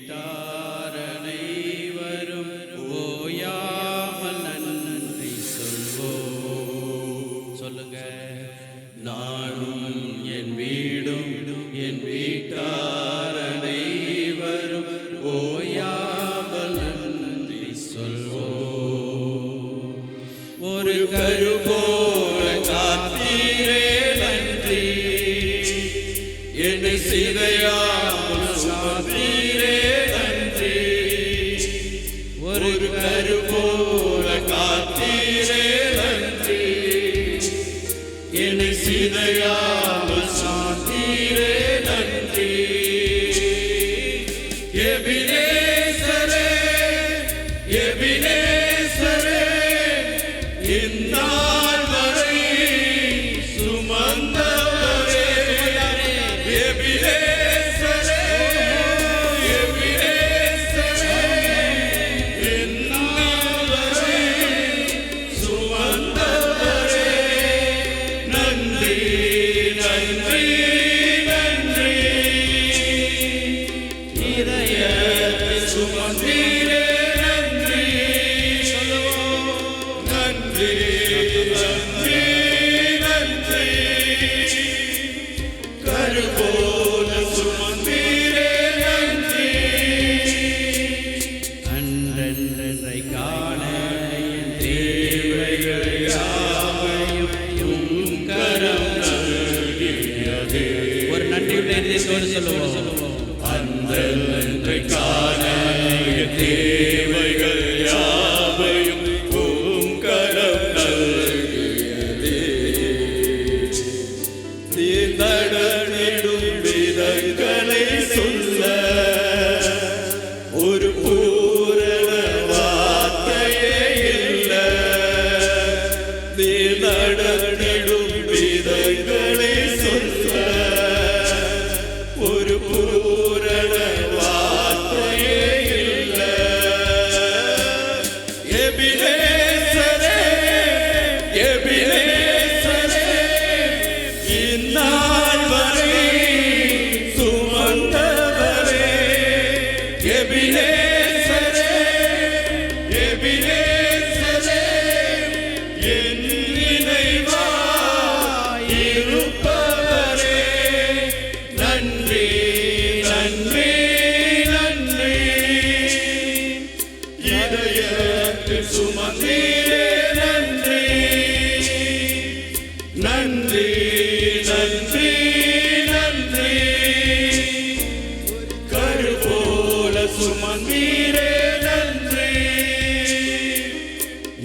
வீட்டார் அனைவரும் ஓயாமல் நன்றி சொல்வோம். சொல்லுங்க. நானும் என் வீடும் என் வீட்டார் அனைவரும் ஓயாமல் நன்றி சொல்வோம். ஒரு கரு போல காத்தீரே நன்றி, என்னை சிதையாமல் சுமந்தீரே நன்றி. ஒரு கரு போல காத்தீரே நன்றி, என்னை சிதையாமல் சுமந்தீரே நன்றி. எபினேசரே எபினேசரே, இந்நாள் வரை சுமந்தவரே. எபினேசரே எபினேசரே, இந்நாள் வரை சுமந்தவரே. நன்றி நன்றி நன்றி. இதயத்தை சுமந்தீரே நன்றி. நன்றி நன்றி நன்றி. கரு போல சுமந்தீரே நன்றி. அன்றன்றை காண என் தேவைகள் யாவையும் உம் கரம் நல்கியதே. ஒரு நன்றியுள்ள இதயத்தோடு சொல்லுவோம். அன்றன்றை காண என் தேவைகள் யாவையும் உம் கரம் நல்கியதே. தீர்ந்தடனிடும் விதங்களை சொல்ல ஒரு பூரண வார்த்தையே இல்லை. தீர்ந்தடனிடும் விதங்களை சொல்ல ஒரு பூரண வார்த்தையே இல்லை. எபினேசரே எபினேசரே, இந்நாள் வரை சுமந்தவரே. எபினேசரே எபினேசரே, என் நினைவாய் இருப்பவரே. நன்றி நன்றி நன்றி. இதயத்தில் சுமந்தீரே நன்றி. நன்றி நன்றி நன்றி. கரு போல சுமந்தீரே நன்றி.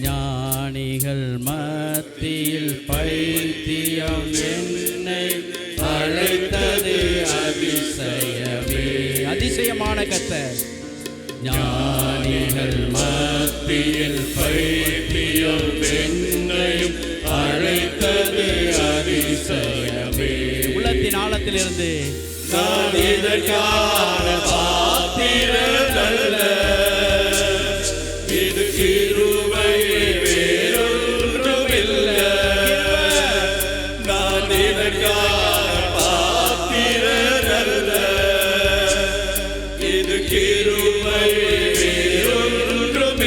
ஞானிகள் மத்தியில் பைத்தியம் என்னை அழைத்தது அதிசயமே. அதிசயமான கர்த்தர். ஞானிகள் மத்தியில் பைத்தியம் என்னையும் அழைத்தது அதிசயமே. உள்ளத்தின் ஆழத்திலிருந்து நான் இதற்கான பாத்திரமல்ல, இது கிருபை வேறொன்றுமில்லை. நான் இதற்கான பாத்திரமல்ல, இது கிருபை வேறொன்றுமில்லை.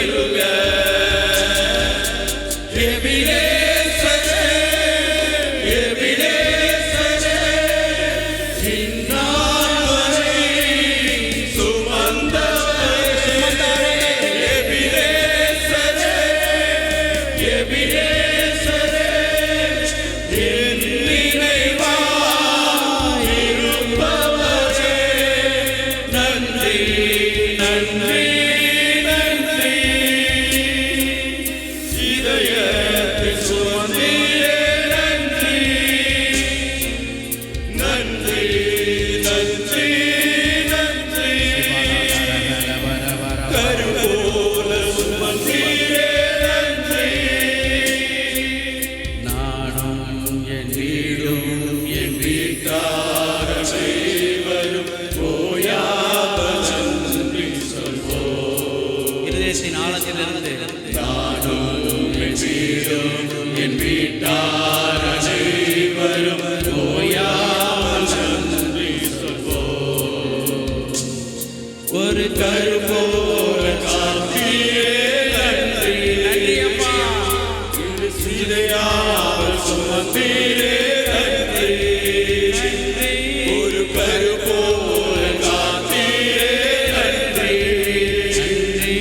எபினேசரே எபினேசரே, இந்நாள் வரை சுமந்தவரே. எபினேசரே எபினேசரே, என் நினைவாய் இருப்பவரே. நன்றி நன்றி நன்றி. இதயத்தை சுமந்தீரே நன்றி. நன்றி நன்றி நன்றி. கரு போல சுமந்தீரே நன்றி. நானும் என் வீடும் என் வீட்டார் அனைவரும் ஓயாமல் நன்றி சொல்வோம். இருதயத்தின் ஆழத்திலிருந்து நானும் என் வீடும் என் வீட்டார் அனைவரும் ஓயாமல் நன்றி சொல்வோம். கருப்போல காத்தீரே நன்றி. நன்றி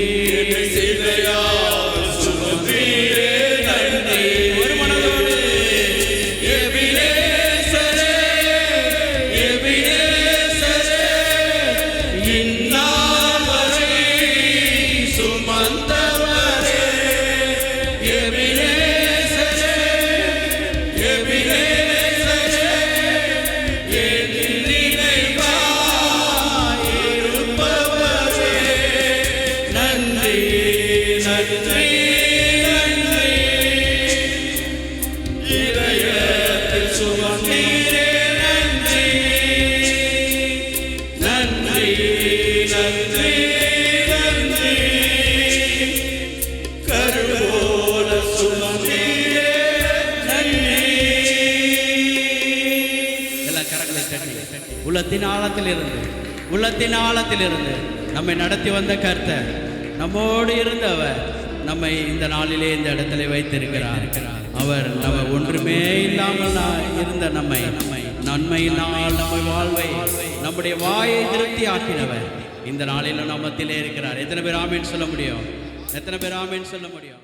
சிலையாக சுமந்தீரே நன்றி. ஒரு மனதோடு எபினேசரே, எபினேசரே, இந்நாள் வரை சுமந்தவரே. எபினேசரே, எபினேசரே, என் நினைவாய் இருப்பவரே. நன்றி, நன்றி, நன்றி. இதயத்தில் சுமந்தீரே நன்றி. நன்றி, நன்றி, நன்றி. கருவோல சுமந்தீரே நன்றி. எல்லா கரங்களை தட்டி உள்ளத்தின் ஆழத்திலிருந்து நம்மை நடத்தி வந்த கர்த்தர், நம்மோடு இருந்தவர், நம்மை இந்த நாளிலே இந்த இடத்துல வைத்திருக்கிறார். அவர் நம்ம ஒன்றுமே இல்லாமல் இருந்த நம்மை நன்மையினால் நம்மை வாழ்வை, நம்முடைய வாயை திருப்தி ஆக்கினவர் இந்த நாளில் நம்ம மத்தியிலே இருக்கிறார். எத்தனை பேர் ஆமீன் சொல்ல முடியும்? எத்தனை பேர் ஆமீன் சொல்ல முடியும்?